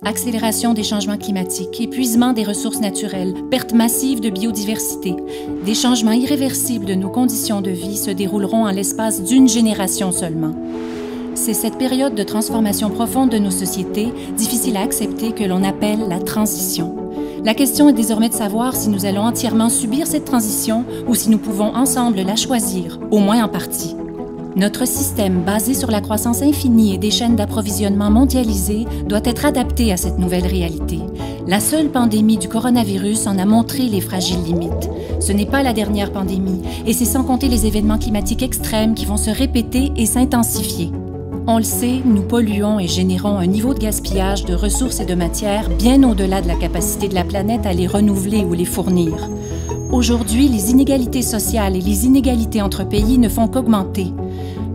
Accélération des changements climatiques, épuisement des ressources naturelles, perte massive de biodiversité. Des changements irréversibles de nos conditions de vie se dérouleront en l'espace d'une génération seulement. C'est cette période de transformation profonde de nos sociétés, difficile à accepter, que l'on appelle la transition. La question est désormais de savoir si nous allons entièrement subir cette transition ou si nous pouvons ensemble la choisir, au moins en partie. Notre système, basé sur la croissance infinie et des chaînes d'approvisionnement mondialisées, doit être adapté à cette nouvelle réalité. La seule pandémie du coronavirus en a montré les fragiles limites. Ce n'est pas la dernière pandémie, et c'est sans compter les événements climatiques extrêmes qui vont se répéter et s'intensifier. On le sait, nous polluons et générons un niveau de gaspillage de ressources et de matières bien au-delà de la capacité de la planète à les renouveler ou les fournir. Aujourd'hui, les inégalités sociales et les inégalités entre pays ne font qu'augmenter.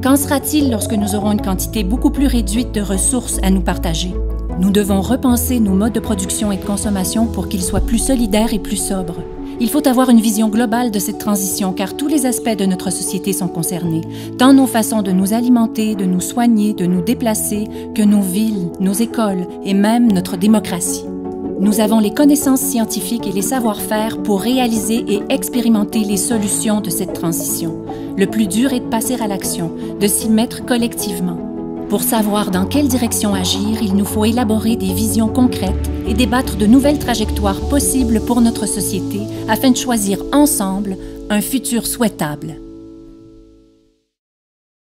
Qu'en sera-t-il lorsque nous aurons une quantité beaucoup plus réduite de ressources à nous partager? Nous devons repenser nos modes de production et de consommation pour qu'ils soient plus solidaires et plus sobres. Il faut avoir une vision globale de cette transition car tous les aspects de notre société sont concernés, tant nos façons de nous alimenter, de nous soigner, de nous déplacer, que nos villes, nos écoles et même notre démocratie. Nous avons les connaissances scientifiques et les savoir-faire pour réaliser et expérimenter les solutions de cette transition. Le plus dur est de passer à l'action, de s'y mettre collectivement. Pour savoir dans quelle direction agir, il nous faut élaborer des visions concrètes et débattre de nouvelles trajectoires possibles pour notre société afin de choisir ensemble un futur souhaitable.